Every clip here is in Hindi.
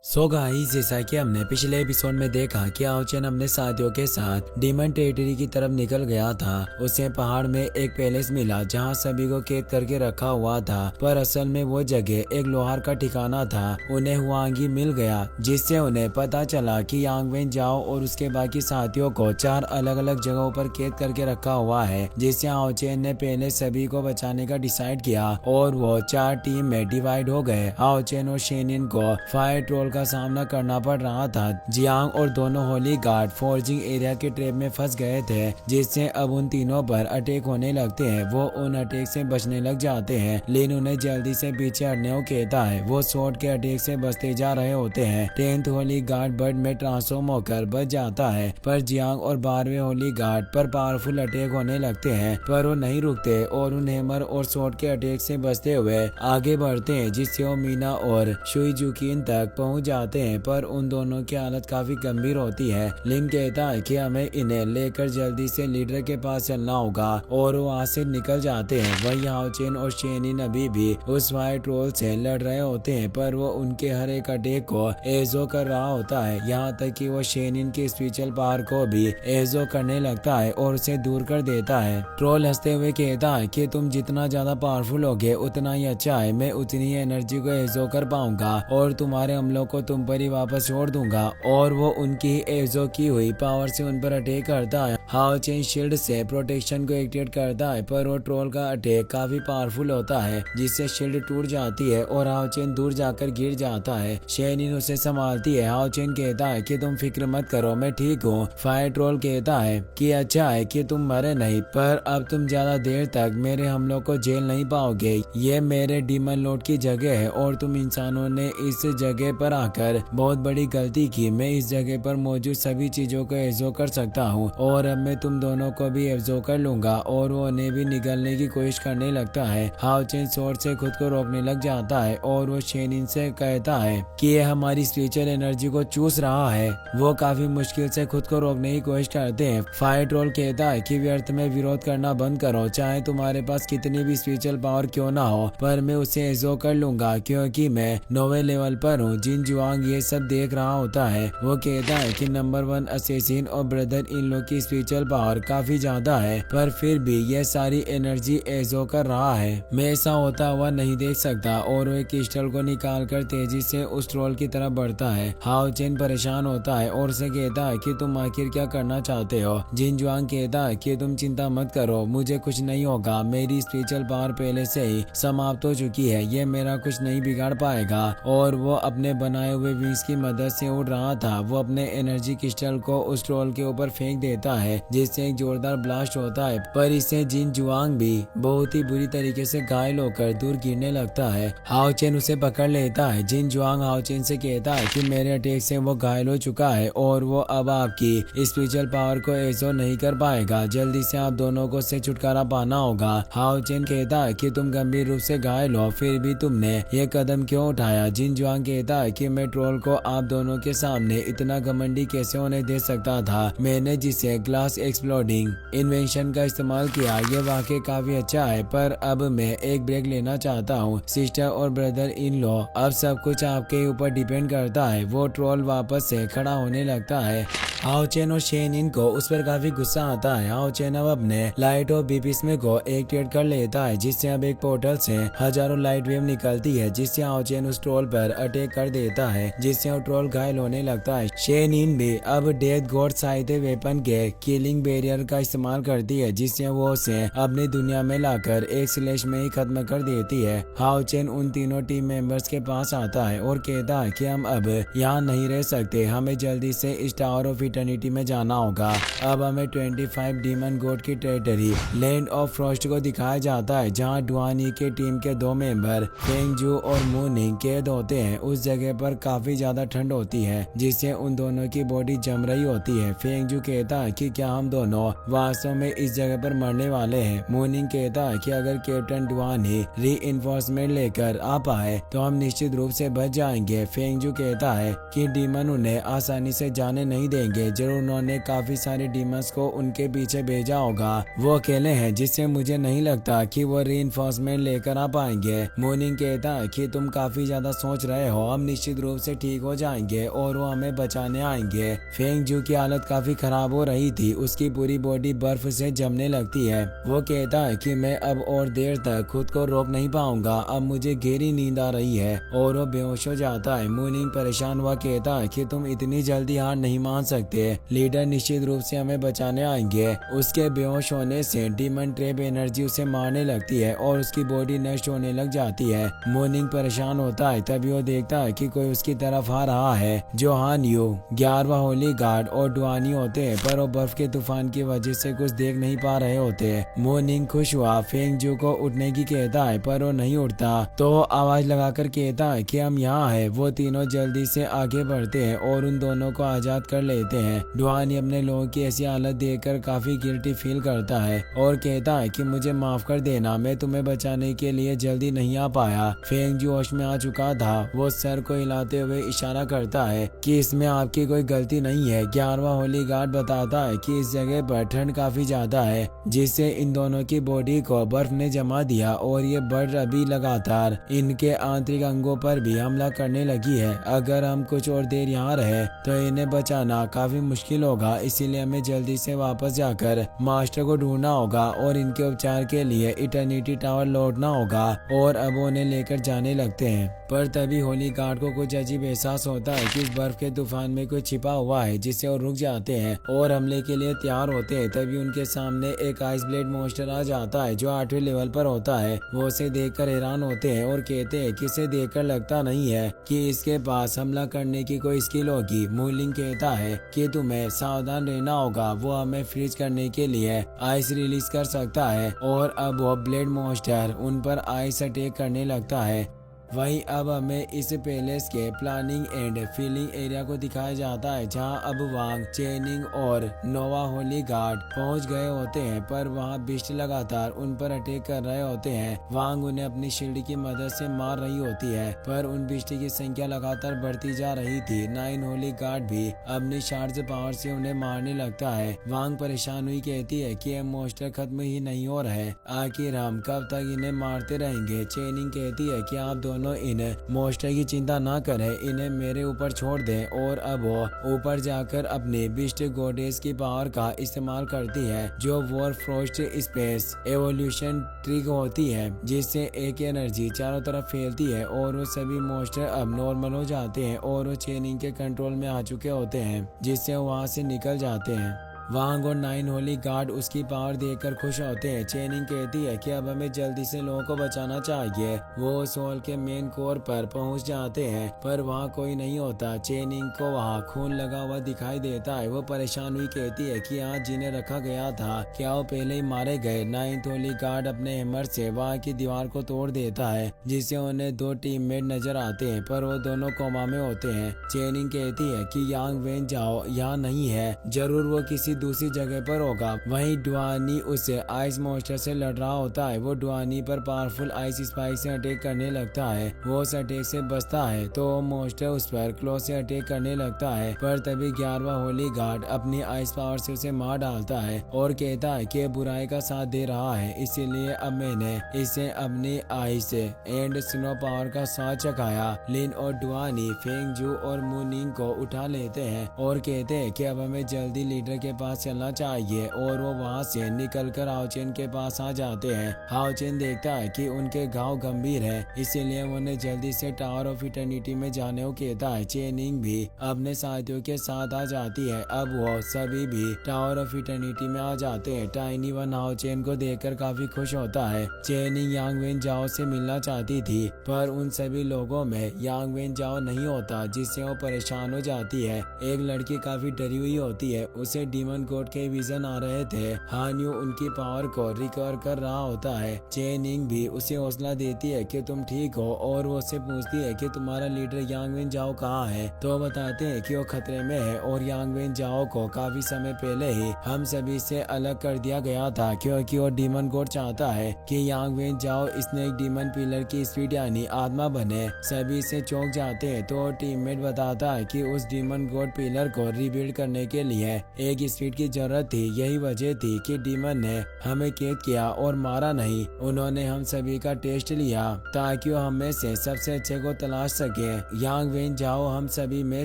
सो गाइस, जैसा कि हमने पिछले एपिसोड में देखा कि आओचेन अपने साथियों के साथ डीमन टेरिटरी की तरफ निकल गया था। उसे पहाड़ में एक पैलेस मिला जहां सभी को कैद करके रखा हुआ था, पर असल में वो जगह एक लोहार का ठिकाना था। उन्हें हुआंगी मिल गया, जिससे उन्हें पता चला कि यांगवेन जाओ और उसके बाकी साथियों को 4 अलग अलग जगहों पर कैद करके रखा हुआ है। जिससे आओचेन ने पहले सभी को बचाने का डिसाइड किया और वो 4 टीम में डिवाइड हो गए। आओचेन और शेनिन को फायर ट्रोल का सामना करना पड़ रहा था। जियांग और दोनों होली गार्ड फोर्जिंग एरिया के ट्रैप में फंस गए थे, जिससे अब उन तीनों पर अटैक होने लगते हैं। वो उन अटैक से बचने लग जाते हैं, लेकिन उन्हें जल्दी से पीछे हटने को कहता है। वो स्वॉर्ड के अटैक से बचते जा रहे होते हैं। 10th होली गार्ड बर्ड में ट्रांसफॉर्म होकर बच जाता है, पर जियांग और 12वें होली गार्ड पर पावरफुल अटैक होने लगते हैं, पर वो नहीं रुकते और उन हैमर और स्वॉर्ड के अटैक से बचते हुए आगे बढ़ते हैं, जिससे वो मीना और शुइजुकिन तक पहुंच जाते हैं। पर उन दोनों की हालत काफी गंभीर होती है। लिन कहता है कि हमें इन्हें लेकर जल्दी से लीडर के पास चलना होगा और वो वहाँ से निकल जाते हैं। वही हाओचेन और शेनिन अभी भी उस फायर ट्रोल से लड़ रहे होते हैं, पर वो उनके हर एक अटैक को एजो कर रहा होता है, यहाँ तक कि वो शेनिन की स्पिरिचुअल पावर को भी एजो करने लगता है और उसे दूर कर देता है। ट्रोल हंसते हुए कहता है कि तुम जितना ज्यादा पावरफुल होगे उतना ही अच्छा है, मैं उतनी ही एनर्जी को एजो कर पाऊंगा और तुम्हारे हमलों को तुम पर ही वापस छोड़ दूंगा। और वो उनकी एजो की हुई पावर से उन पर अटैक करता है। हाओचेन शील्ड से प्रोटेक्शन को एक्टिवेट करता है, पर वो ट्रोल का अटैक काफी पावरफुल होता है, जिससे शील्ड टूट जाती है और हाओचेन दूर जाकर गिर जाता है। शेनिन उसे संभालती है। हाओचेन कहता है कि तुम फिक्र मत करो, मैं ठीक हूँ। फायर ट्रोल कहता है कि अच्छा है कि तुम मरे नहीं, पर अब तुम ज्यादा देर तक मेरे हमलों को झेल नहीं पाओगे। ये मेरे डीमन लॉर्ड की जगह है और तुम इंसानों ने इस जगह पर आकर बहुत बड़ी गलती की। मैं इस जगह पर मौजूद सभी चीजों को एब्जॉर्ब कर सकता हूँ और अब मैं तुम दोनों को भी एब्जॉर्ब कर लूंगा। और वो उन्हें भी निगलने की कोशिश करने लगता है। हाओचेन स्वॉर्ड से खुद को रोकने लग जाता है और वो शेनिन से कहता है कि ये हमारी स्पिरिचुअल एनर्जी को चूस रहा है। वो काफी मुश्किल से खुद को रोकने की कोशिश करते हैं। फायर ट्रोल कहता है कि व्यर्थ में विरोध करना बंद करो, चाहे तुम्हारे पास कितनी भी स्पिरिचुअल पावर क्यों ना हो, पर मैं उसे एब्जॉर्ब कर लूंगा क्योंकि मैं 9वें लेवल पर हूँ। जिन जुआंग ये सब देख रहा होता है। वो कहता है कि नंबर 1 असेसिन और ब्रदर इन लोग की स्पिरिचुअल पावर काफी ज्यादा है, पर फिर भी ये सारी एनर्जी एजो कर रहा है। मैं ऐसा होता हुआ नहीं देख सकता। और वो एक क्रिस्टल को निकालकर तेजी से उस ट्रोल की तरफ बढ़ता है। हाओचेन परेशान होता है और उसे कहता है कि तुम आखिर क्या करना चाहते हो। जिन जुआंग कहता है कि तुम चिंता मत करो, मुझे कुछ नहीं होगा, मेरी स्पिरिचुअल पावर पहले से ही समाप्त हो चुकी है, ये मेरा कुछ नहीं बिगाड़ पाएगा। और वो अपने बनाए हुए विंग्स की मदद से उड़ रहा था। वो अपने एनर्जी क्रिस्टल को उस ट्रोल के ऊपर फेंक देता है, जिससे एक जोरदार ब्लास्ट होता है, पर इससे जिन जुआंग भी बहुत ही बुरी तरीके से घायल होकर दूर गिरने लगता है। हाओचेन उसे पकड़ लेता है। जिन जुआंग हाओचेन से कहता है कि मेरे अटैक से वो घायल हो चुका है और वो अब आपकी स्पिरिचुअल पावर को एजो नहीं कर पाएगा, जल्दी से आप दोनों को से छुटकारा पाना होगा। हाओचेन कहता है कि तुम गंभीर रूप से घायल हो, फिर भी तुमने ये कदम क्यों उठाया। जिन जुआंग कहता है कि मैं ट्रोल को आप दोनों के सामने इतना घमंडी कैसे होने दे सकता था। मैंने जिसे ग्लास एक्सप्लोडिंग इन्वेंशन का इस्तेमाल किया, ये वाकई काफी अच्छा है, पर अब मैं एक ब्रेक लेना चाहता हूँ। सिस्टर और ब्रदर इन लॉ, अब सब कुछ आपके ऊपर डिपेंड करता है। वो ट्रोल वापस से खड़ा होने लगता है। हाओचेन और शेनिन को उस पर काफी गुस्सा आता है। हाओचेन अब अपने लाइट और बीपीस्मे को एक्टिवेट कर लेता है, जिससे अब एक पोर्टल से हजारों लाइट वेव निकलती है, जिससे हाओचेन उस ट्रोल पर अटैक कर देता है, जिससे वो ट्रोल घायल होने लगता है। शेनिन भी अब डेथ गॉड साइते वेपन के किलिंग बैरियर का इस्तेमाल करती है, जिससे वो उसे अपनी दुनिया में लाकर एक स्लैश में ही खत्म कर देती है। हाओचेन उन तीनों टीम मेंबर्स के पास आता है और कहता है कि हम अब यहाँ नहीं रह सकते, हमें जल्दी से इस टावर ऑफ इटर्निटी में जाना होगा। अब हमें 25 डीमन गॉड की टेरिटरी लैंड ऑफ फ्रॉस्ट को दिखाया जाता है, जहाँ डुआनी के टीम के 2 मेंबर फेंगजू और मूनिंग कैद होते हैं। उस जगह पर काफी ज्यादा ठंड होती है, जिससे उन दोनों की बॉडी जम रही होती है। फेंगजू कहता है कि क्या हम दोनों वास्तव में इस जगह पर मरने वाले हैं। मूनिंग कहता है कि अगर कैप्टन डुआनी री-इन्फोर्समेंट लेकर आ पाए तो हम निश्चित रूप से बच जाएंगे। फेंगजू कहता है कि डीमन उन्हें आसानी से जाने नहीं देंगे, जरूर उन्होंने काफी सारे डीमंस को उनके पीछे भेजा होगा। वो अकेले हैं, जिससे मुझे नहीं लगता कि वो रीइंफोर्समेंट लेकर आ पाएंगे। मूनिंग कहता है कि तुम काफी ज्यादा सोच रहे हो, हम निश्चित निश्चित रूप से ठीक हो जाएंगे और वो हमें बचाने आएंगे। फेंग जू की हालत काफी खराब हो रही थी, उसकी पूरी बॉडी बर्फ से जमने लगती है। वो कहता है कि मैं अब और देर तक खुद को रोक नहीं पाऊंगा, अब मुझे गहरी नींद आ रही है और वो बेहोश हो जाता है। मुनिंग परेशान हुआ कहता है कि तुम इतनी जल्दी हार नहीं मान सकते, लीडर निश्चित रूप से हमें बचाने आएंगे। उसके बेहोश होने से डीमन ट्रैप एनर्जी उसे मारने लगती है और उसकी बॉडी नष्ट होने लग जाती है। मुनिंग परेशान होता है, तभी वो देखता है कि कोई उसकी तरफ आ रहा है। जो हान यू, 11वां होली गार्ड और डुआनी होते हैं, पर वो बर्फ के तूफान की वजह से कुछ देख नहीं पा रहे होते। मुनिंग खुश हुआ फेंग जू को उठने की कहता है, पर वो नहीं उठता तो आवाज लगाकर कहता है कि हम यहाँ हैं। वो तीनों जल्दी से आगे बढ़ते हैं और उन दोनों को आजाद कर लेते हैं। डुआनी अपने लोगों की ऐसी हालत देखकर काफी गिल्टी फील करता है और कहता है कि मुझे माफ कर देना, मैं तुम्हें बचाने के लिए जल्दी नहीं आ पाया। फेंग जू होश में आ चुका था, वो सर को हिलाते हुए इशारा करता है कि इसमें आपकी कोई गलती नहीं है। 11वां होली गार्ड बताता है कि इस जगह पर ठंड काफी ज्यादा है, जिससे इन दोनों की बॉडी को बर्फ ने जमा दिया और ये बर्फ अभी लगातार इनके आंतरिक अंगों पर भी हमला करने लगी है। अगर हम कुछ और देर यहाँ रहे तो इन्हें बचाना काफी मुश्किल होगा, इसीलिए हमें जल्दी से वापस जाकर मास्टर को ढूंढना होगा और इनके उपचार के लिए इटर्निटी टावर लौटना होगा। और अब उन्हें लेकर जाने लगते हैं, पर तभी होली गार्ड को कुछ अजीब एहसास होता है कि इस बर्फ के तूफान में कुछ छिपा हुआ है, जिससे वो रुक जाते हैं और हमले के लिए तैयार होते हैं। तभी उनके सामने एक आइस ब्लेड मॉन्स्टर आ जाता है, जो 8वें लेवल पर होता है। वो उसे देखकर हैरान होते हैं और कहते हैं कि इसे देखकर लगता नहीं है कि इसके पास हमला करने की कोई स्किल होगी। मूलिंग कहता है कि तुम्हें सावधान रहना होगा, वो हमें फ्रीज करने के लिए आइस रिलीज कर सकता है। और अब वो ब्लेड मॉन्स्टर उन पर आइस अटैक करने लगता है। वहीं अब हमें इस पैलेस के प्लानिंग एंड फीलिंग एरिया को दिखाया जाता है, जहां अब वांग, चेनिंग और नोवा होली गार्ड पहुंच गए होते हैं, पर वहां बिस्ट लगातार उन पर अटैक कर रहे होते हैं। वांग उन्हें अपनी शील्ड की मदद से मार रही होती है, पर उन बिस्ट की संख्या लगातार बढ़ती जा रही थी। 9 होली गार्ड भी अपनी चार्ज पावर से उन्हें मारने लगता है। वांग परेशान हुई कहती है कि ये मॉन्स्टर खत्म ही नहीं हो रहे, आखिर हम कब तक इन्हें मारते रहेंगे। चेनिंग कहती है कि आप दोनों इन मॉन्स्टर की चिंता ना करें, इन्हें मेरे ऊपर छोड़ दें। और अब वो ऊपर जाकर अपने बिस्ट गॉडेस की पावर का इस्तेमाल करती है, जो war frost space evolution trick होती है, जिससे एक एनर्जी चारों तरफ फैलती है और वो सभी मॉन्स्टर अब नॉर्मल हो जाते हैं और वो चेनिंग के कंट्रोल में आ चुके होते हैं, जिससे वहां से निकल जाते हैं। वांग और 9 होली गार्ड उसकी पावर देखकर खुश होते हैं। चेनिंग कहती है कि अब हमें जल्दी से लोगों को बचाना चाहिए। वो सोल के मेन कोर पर पहुंच जाते हैं, पर वहां कोई नहीं होता। चेनिंग को वहां खून लगा हुआ दिखाई देता है। वो परेशान हुई कहती है कि यहाँ जिन्हें रखा गया था, क्या वो पहले ही मारे गए। 9 होली गार्ड अपने हैमर से वहाँ की दीवार को तोड़ देता है, जिससे उन्हें 2 टीममेट नजर आते हैं, पर वो दोनों कोमा में होते हैं। चेनिंग कहती है कि यांग वेन जाओ यहाँ नहीं है, जरूर वो किसी दूसरी जगह पर होगा। वहीं डुआनी उसे आइस मॉन्स्टर से लड़ रहा होता है। वो डुआनी पर पावरफुल आइस स्पाइक से अटैक करने लगता है। वो उस अटैक से बचता है तो मॉन्स्टर उस पर क्लो से अटैक करने लगता है, पर तभी 11वां होली गार्ड अपनी आइस पावर से उसे मार डालता है और कहता है कि बुराई का साथ दे रहा है, इसीलिए अब मैंने इसे अपनी आइस एंड स्नो पावर का स्वाद चखाया। लिन और डुआनी फेंग जू और मुनिंग को उठा लेते हैं और कहते हैं कि अब हमें जल्दी लीडर के पास चलना चाहिए। और वो वहाँ से निकलकर हाओचेन के पास आ जाते हैं। हाओचेन देखता है कि उनके घाव गंभीर है, इसीलिए उन्हें जल्दी से टावर ऑफ इटर्निटी में जाने को कहता है। चेनिंग भी अपने साथियों के साथ आ जाती है। अब वो सभी भी टावर ऑफ इटर्निटी में आ जाते हैं। टाइनी वन हाओचेन को देखकर काफी खुश होता है। चेनिंग यांग वेन जाओ से मिलना चाहती थी, पर उन सभी लोगों में यांग वेन जाओ नहीं होता, जिससे वो परेशान हो जाती है। एक लड़की काफी डरी हुई होती है, उसे डीमन कोड के विजन आ रहे थे। हान्यू उनकी पावर को रिकवर कर रहा होता है। चेनिंग भी उसे हौसला देती है कि तुम ठीक हो, और वो उससे पूछती है कि तुम्हारा लीडर यांग वेन जाओ कहाँ है। तो बताते हैं कि वो खतरे में है और यांग वेन जाओ को काफी समय पहले ही हम सभी से अलग कर दिया गया था, क्योंकि वो डीमन गॉड चाहता है कि यांग वेन जाओ स्नेक डीमन पिलर की स्पीड यानी आत्मा बने। सभी से चौंक जाते हैं तो टीममेट बताता है कि उस डीमन गॉड पिलर को रिबिल्ड करने के लिए एक फीड की जरूरत थी। यही वजह थी कि डीमन ने हमें कैद किया और मारा नहीं। उन्होंने हम सभी का टेस्ट लिया ताकि वो हम में से सबसे अच्छे को तलाश सके। यांग वेन जाओ हम सभी में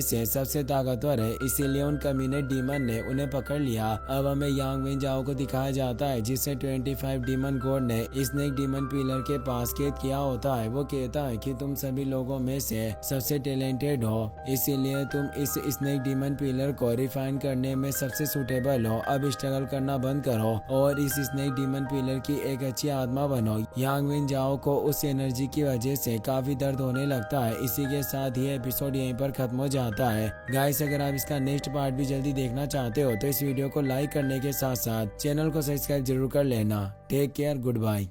से सबसे ताकतवर है, इसीलिए उन कमीने डीमन ने उन्हें पकड़ लिया। अब हमें यांग वेन जाओ को दिखाया जाता है जिसे 25 डीमन गॉड ने स्नेक डीमन पिलर के पास कैद किया होता है। वो कहता है कि तुम सभी लोगों में से सबसे टैलेंटेड हो, इसीलिए तुम इस स्नेक डीमन पिलर को रिफाइन करने में सबसे सुटेबल हो। अब स्ट्रगल करना बंद करो और इस स्नेक डीमन पिलर की एक अच्छी आत्मा बनो। यांग वेन जाओ को उस एनर्जी की वजह से काफी दर्द होने लगता है। इसी के साथ ये एपिसोड यहीं पर खत्म हो जाता है। गाइस, अगर आप इसका नेक्स्ट पार्ट भी जल्दी देखना चाहते हो तो इस वीडियो को लाइक करने के साथ साथ चैनल को सब्सक्राइब जरूर कर लेना। Take care, good bye.